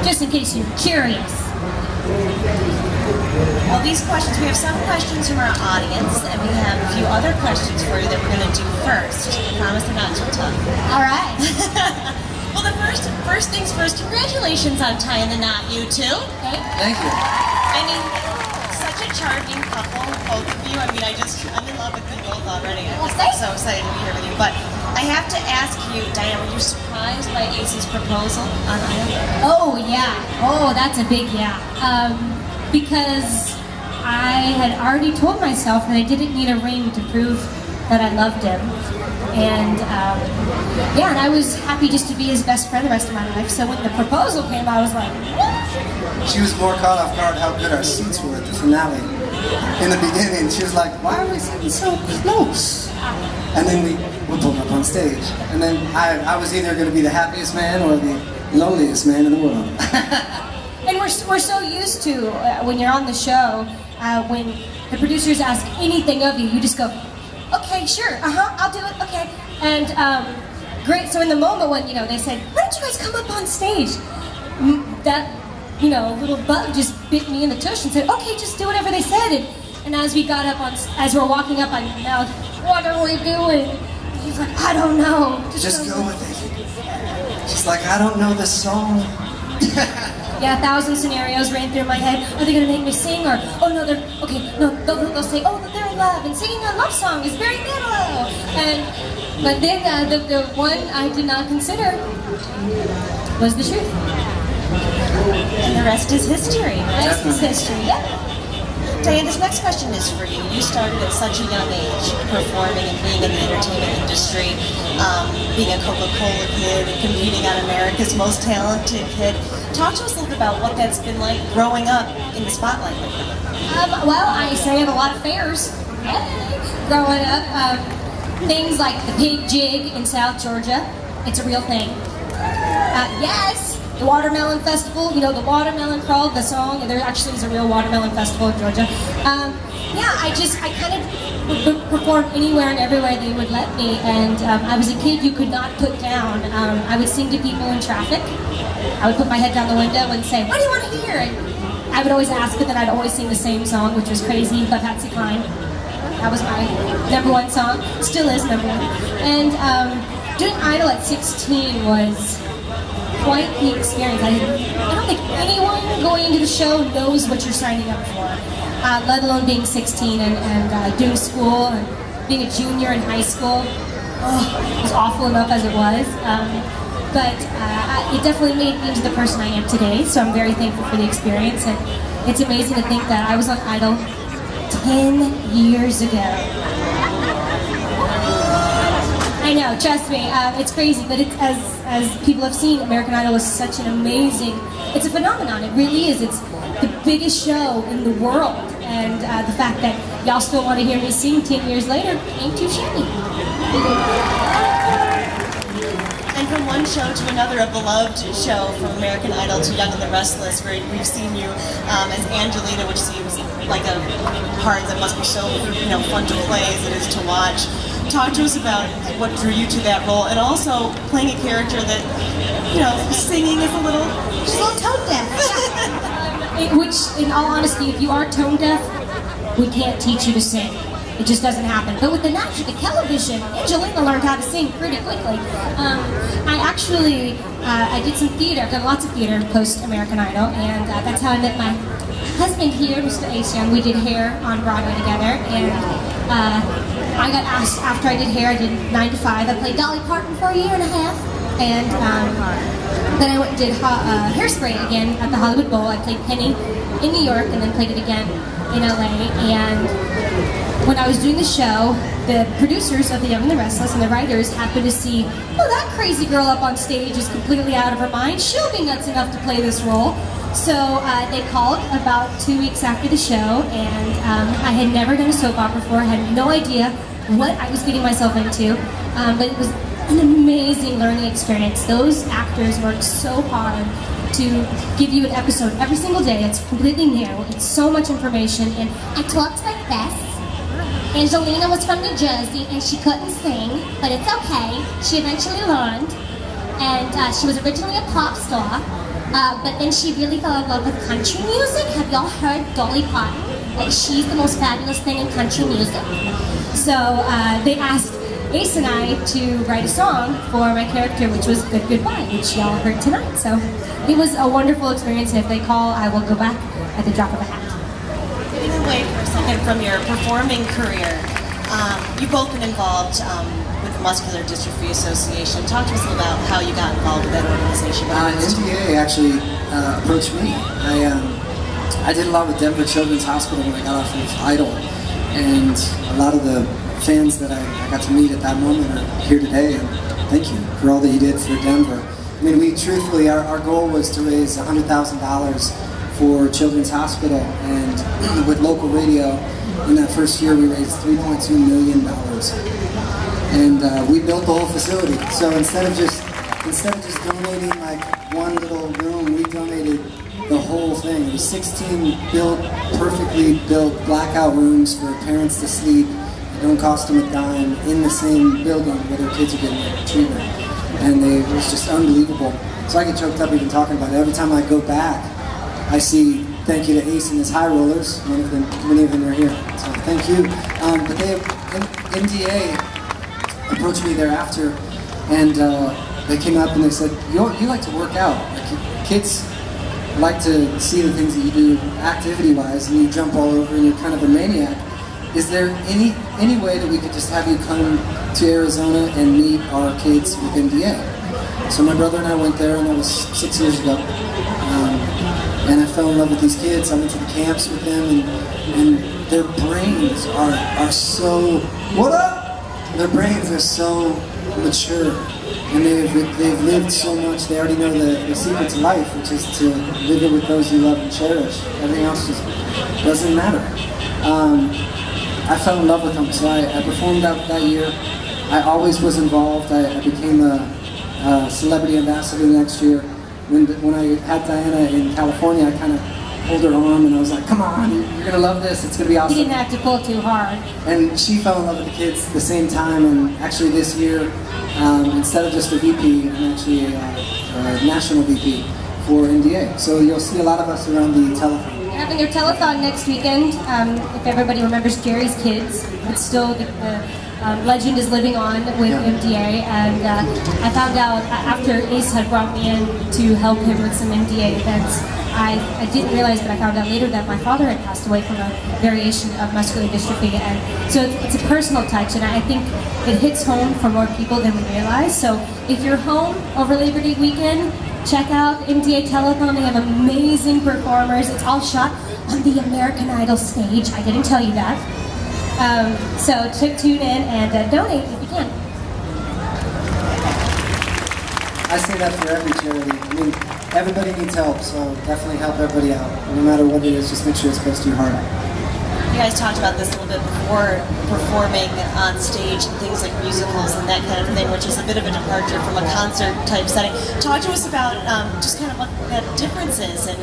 just in case you're curious. Well, these questions, we have some questions from our audience, and we have a few other questions for you that we're going to do first. I promise they're not too tough. All right. Well, the first things first, congratulations on tying the knot, you two. Thank you. I mean, such a charming couple, both of you. I mean, I'm in love with you both already. I'm so excited to be here with you. But I have to ask you, Diane, were you surprised by Ace's proposal on Idol? Oh, yeah. Oh, that's a big yeah. Because I had already told myself that I didn't need a ring to prove that I loved him. And yeah, and I was happy just to be his best friend the rest of my life. So when the proposal came, I was like, what? She was more caught off guard how good our seats were at the finale. In the beginning, she was like, why are we sitting so close? And then we pulled up on stage. And then I was either going to be the happiest man or the loneliest man in the world. And we're so used to, when you're on the show, when the producers ask anything of you, you just go, okay, sure, I'll do it, okay. And great, so in the moment when, they said, why don't you guys come up on stage? That, little bug just bit me in the tush and said, okay, just do whatever they said. And as we got up as we're walking up on now, what are we doing? He's like, I don't know. Just go with it. She's like, I don't know this song. Yeah, 1,000 scenarios ran through my head. Are they going to make me sing? Or, oh no, they'll say, oh, they're in love, and singing a love song is very mellow. But then the one I did not consider was the truth. And the rest is history. The rest is history, yeah. Diane, this next question is for you. You started at such a young age performing and being in the entertainment industry, being a Coca-Cola kid and competing on America's Most Talented Kid. Talk to us a little bit about what that's been like growing up in the spotlight. Well, I sang at a lot of fairs growing up. Things like the Pig Jig in South Georgia. It's a real thing. Yes. The Watermelon Festival, the Watermelon Crawl, the song, there actually is a real Watermelon Festival in Georgia. Yeah, I kind of would perform anywhere and everywhere they would let me, and I was a kid you could not put down. I would sing to people in traffic. I would put my head down the window and say, what do you want to hear? And I would always ask, but then I'd always sing the same song, which was Crazy by Patsy Cline. That was my #1 song, still is #1. And doing Idol at 16 was quite the experience. I don't think anyone going into the show knows what you're signing up for, let alone being 16 and doing school and being a junior in high school. Oh, it was awful enough as it was, but it definitely made me into the person I am today, so I'm very thankful for the experience, and it's amazing to think that I was on Idol 10 years ago. I know, trust me, it's crazy, but it's, as people have seen, American Idol is such an amazing, it's a phenomenon, it really is. It's the biggest show in the world, and the fact that y'all still want to hear me sing 10 years later ain't too shabby. And from one show to another, a beloved show, from American Idol to Young and the Restless, where we've seen you as Angelina, which seems like a part that must be so fun to play as it is to watch. Talk to us about what drew you to that role, and also playing a character that, singing is she's a little tone deaf. Which, in all honesty, if you are tone deaf, we can't teach you to sing. It just doesn't happen. But with the natural television, Angelina learned how to sing pretty quickly. I did some theater. I've done lots of theater post American Idol, and that's how I met my husband here, Mr. Asian. We did hair on Broadway together, and I got asked after I did hair. I did 9 to 5. I played Dolly Parton for a year and a half, and then I went and did Hairspray again at the Hollywood Bowl. I played Penny in New York, and then played it again in LA. And when I was doing the show, the producers of The Young and the Restless and the writers happened to see, oh, that crazy girl up on stage is completely out of her mind. She'll be nuts enough to play this role. So they called about 2 weeks after the show, and I had never done a soap opera before. I had no idea what I was getting myself into, but it was an amazing learning experience. Those actors worked so hard to give you an episode every single day. It's completely new. It's so much information, and I talked like this. Angelina was from New Jersey, and she couldn't sing, but it's okay. She eventually learned. and she was originally a pop star, but then she really fell in love with country music. Have y'all heard Dolly Parton? Like, she's the most fabulous thing in country music. So they asked Ace and I to write a song for my character, which was Good Goodbye, which y'all heard tonight. So it was a wonderful experience, and if they call, I will go back at the drop of a hat. Getting away for a second from your performing career, you've both been involved with the Muscular Dystrophy Association. Talk to us about how you got involved with that organization. NDA actually approached me. I did a lot with Denver Children's Hospital when I got off of Idol, and a lot of the fans that I got to meet at that moment are here today, and thank you for all that you did for Denver. I mean, we truthfully, our goal was to raise $100,000 for Children's Hospital, and with local radio, in that first year we raised $3.2 million. And we built the whole facility. So instead of just donating like one little room, we donated the whole thing. It was 16 perfectly built blackout rooms for parents to sleep. It don't cost them a dime, in the same building where their kids are getting their treatment. And it was just unbelievable. So I get choked up even talking about it. Every time I go back, I see thank you to Ace and his high rollers. Many of them are here, so thank you. But MDA approached me thereafter, and they came up and they said, you like to work out. Like, kids like to see the things that you do activity-wise, and you jump all over and you're kind of a maniac. Is there any way that we could just have you come to Arizona and meet our kids with MDA? So my brother and I went there, and that was 6 years ago. And I fell in love with these kids. I went to the camps with them, and their brains are so, what up? Their brains are so mature, and they've lived so much. They already know the secret to life, which is to live it with those you love and cherish. Everything else just doesn't matter. I fell in love with them, so I performed out that year. I always was involved. I became a celebrity ambassador the next year. When I had Diana in California, I kind of pulled her arm and I was like, come on, you're going to love this, it's going to be awesome. You didn't have to pull too hard. And she fell in love with the kids at the same time, and actually this year, instead of just a VP, I'm actually a national VP for NDA. So you'll see a lot of us around the telethon. We're having our telethon next weekend. If everybody remembers Jerry's Kids, it's still the legend is living on with MDA, and I found out after Ace had brought me in to help him with some MDA events. I didn't realize, but I found out later that my father had passed away from a variation of muscular dystrophy, and so it's a personal touch, and I think it hits home for more people than we realize. So if you're home over Labor Day weekend, check out MDA Telethon. They have amazing performers. It's all shot on the American Idol stage. I didn't tell you that. So tune in and donate if you can. I say that for every charity. I mean, everybody needs help, so definitely help everybody out. No matter what it is, just make sure it's close to your heart. You guys talked about this a little bit before, performing on stage and things like musicals and that kind of thing, which is a bit of a departure from a concert type setting. Talk to us about just kind of what that difference is and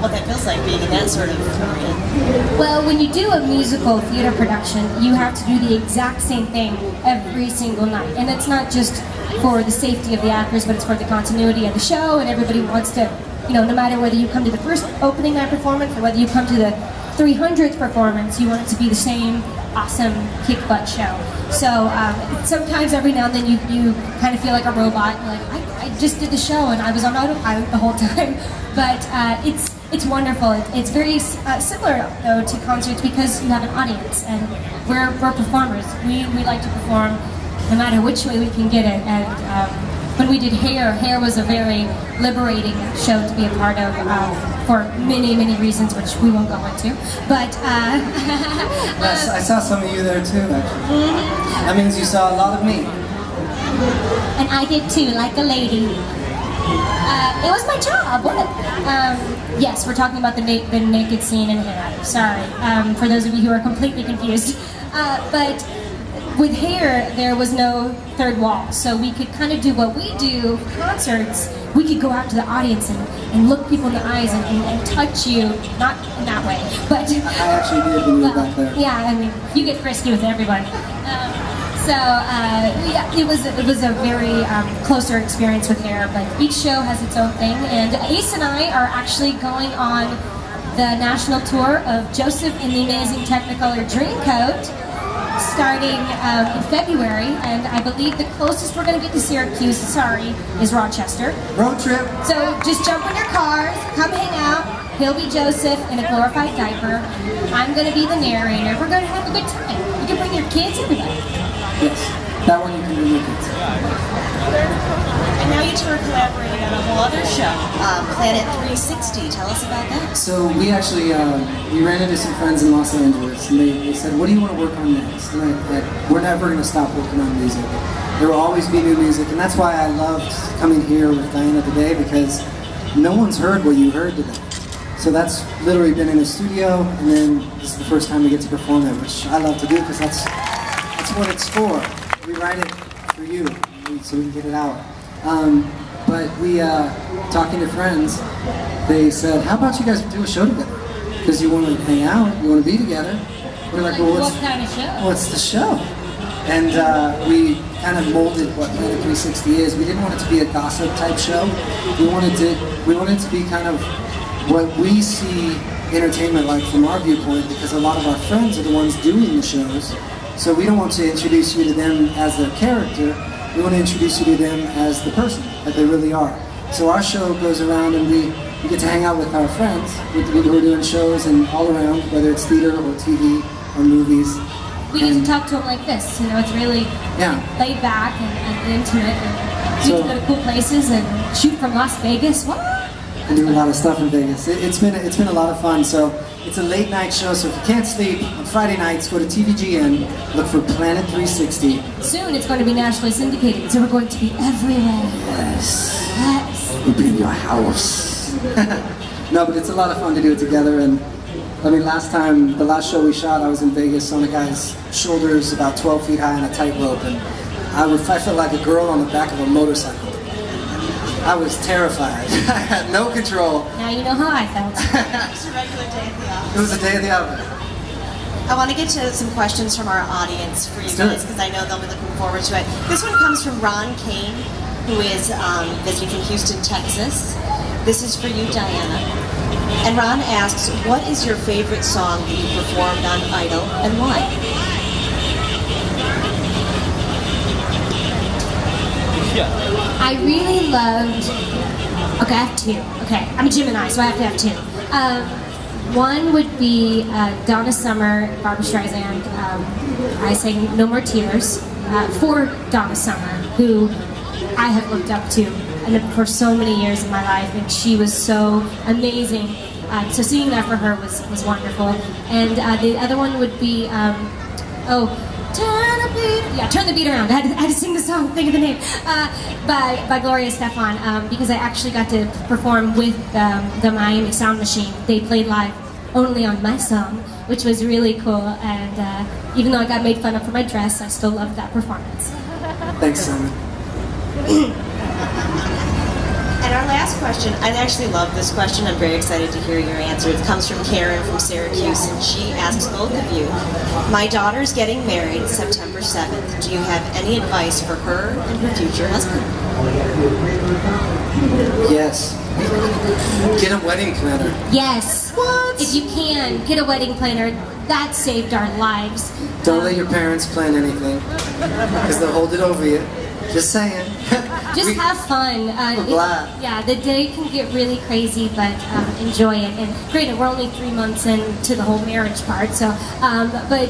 what that feels like being in that sort of arena. Well, when you do a musical theater production, you have to do the exact same thing every single night. And it's not just for the safety of the actors, but it's for the continuity of the show, and everybody wants to, no matter whether you come to the first opening night performance or whether you come to the 300th performance, you want it to be the same awesome kick-butt show. So sometimes every now and then you kind of feel like a robot. You're like, I just did the show and I was on autopilot the whole time. But it's wonderful. It's very similar though to concerts because you have an audience and we're performers. We like to perform no matter which way we can get it. And when we did Hair was a very liberating show to be a part of for many, many reasons, which we won't go into. But yes, I saw some of you there too, actually. Mm-hmm. That means you saw a lot of me. And I did too, like a lady. It was my job. What? Yes, we're talking about the naked scene in Hair. Sorry, for those of you who are completely confused. But with Hair, there was no third wall, so we could kind of do what we do for concerts. We could go out to the audience and look people in the eyes and touch you, not in that way, but... I actually did when you were back there. Yeah, I mean, you get frisky with everybody. So yeah, it was a very closer experience with Air, but each show has its own thing. And Ace and I are actually going on the national tour of Joseph and the Amazing Technicolor Dreamcoat, starting in February. And I believe the closest we're going to get to Syracuse, is Rochester. Road trip. So just jump in your cars, come hang out. He'll be Joseph in a glorified diaper. I'm going to be the narrator. We're going to have a good time. You can bring your kids, everybody. Yes, that one you can do with it. And now you two are collaborating on a whole other show, Planet 360. Tell us about that. So we actually, we ran into some friends in Los Angeles, and they said, what do you want to work on next? And we're never going to stop working on music. There will always be new music, and that's why I loved coming here with Diana today, because no one's heard what you heard today. So that's literally been in the studio, and then this is the first time we get to perform it, which I love to do, because that's what it's for. We write it for you, so we can get it out. But we, talking to friends, they said, how about you guys do a show together? Because you want to hang out, you want to be together. We're like, well, what kind of show? What's the show? And we kind of molded what Planet 360 is. We didn't want it to be a gossip type show. We wanted it to be kind of what we see entertainment like from our viewpoint, because a lot of our friends are the ones doing the shows. So we don't want to introduce you to them as their character. We want to introduce you to them as the person that they really are. So our show goes around, and we get to hang out with our friends who are doing shows and all around, whether it's theater or TV or movies. We get to talk to them like this. You know, it's really laid back and intimate. And you can go to cool places and shoot from Las Vegas. What? And do a lot of stuff in Vegas. It's been a lot of fun. So it's a late night show. So if you can't sleep on Friday nights, go to TVGN, look for Planet 360. Soon it's going to be nationally syndicated, so we're going to be everywhere. Yes. We'll be in your house. No, but it's a lot of fun to do it together. And I mean, the last show we shot, I was in Vegas on a guy's shoulders about 12 feet high on a tightrope, and I felt like a girl on the back of a motorcycle. I was terrified. I had no control. Now you know how I felt. It was a regular day at the office. It was a day at the office. I want to get to some questions from our audience for you guys, because I know they'll be looking forward to it. This one comes from Ron Kane, who is visiting from Houston, Texas. This is for you, Diana. And Ron asks, what is your favorite song that you performed on Idol, and why? I really loved. Okay, I have two. Okay, I'm a Gemini, so I have to have two. One would be Donna Summer, Barbra Streisand. I sang "No More Tears" for Donna Summer, who I have looked up to for so many years in my life, and she was so amazing. So singing that for her was wonderful. And the other one would be Turn the Beat Around. I had to sing the song, think of the name, by Gloria Estefan, because I actually got to perform with the Miami Sound Machine. They played live only on my song, which was really cool, and even though I got made fun of for my dress, I still loved that performance. Thanks, Simon. And our last question, I actually love this question. I'm very excited to hear your answer. It comes from Karen from Syracuse, and she asks both of you, my daughter's getting married September 7th. Do you have any advice for her and her future husband? Yes. Get a wedding planner. Yes. What? If you can, get a wedding planner. That saved our lives. Don't let your parents plan anything, because they'll hold it over you. Just saying. Just have fun. We're glad. Yeah, the day can get really crazy, but enjoy it. And granted, we're only 3 months into the whole marriage part, so, but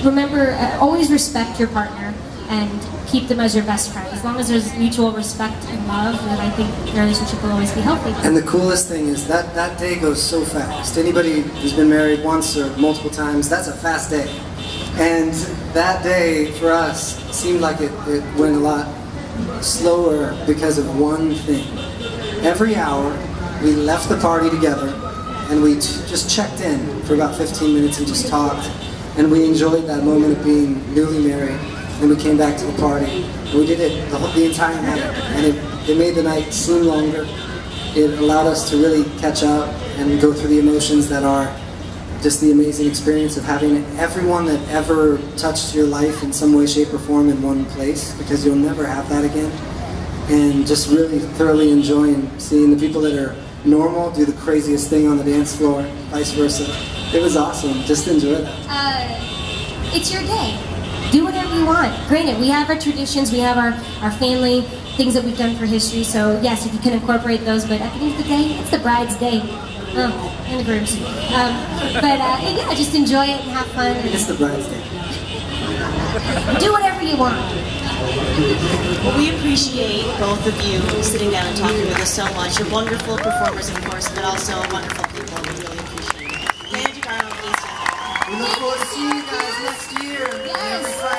remember, always respect your partner and keep them as your best friend. As long as there's mutual respect and love, then I think the relationship will always be healthy. And the coolest thing is that day goes so fast. Anybody who's been married once or multiple times, that's a fast day. And that day for us seemed like it went a lot slower because of one thing. Every hour we left the party together and we just checked in for about 15 minutes and just talked, and we enjoyed that moment of being newly married. Then we came back to the party and we did it the entire night, and it made the night seem longer. It allowed us to really catch up and go through the emotions that are just the amazing experience of having everyone that ever touched your life in some way, shape, or form in one place, because you'll never have that again. And just really thoroughly enjoying seeing the people that are normal do the craziest thing on the dance floor, vice versa. It was awesome. Just enjoy that. It's your day. Do whatever you want. Granted, we have our traditions, we have our family, things that we've done for history, so yes, if you can incorporate those, but at the end of the day, it's the bride's day. And the groom's. Yeah, just enjoy it and have fun. It's the bride's day. Do whatever you want. Well, we appreciate both of you sitting down and talking with us so much. You're wonderful performers, of course, but also wonderful people. We really appreciate it. Lana DeGarmo, please. We look forward to seeing you guys next year. Yes. Every Friday.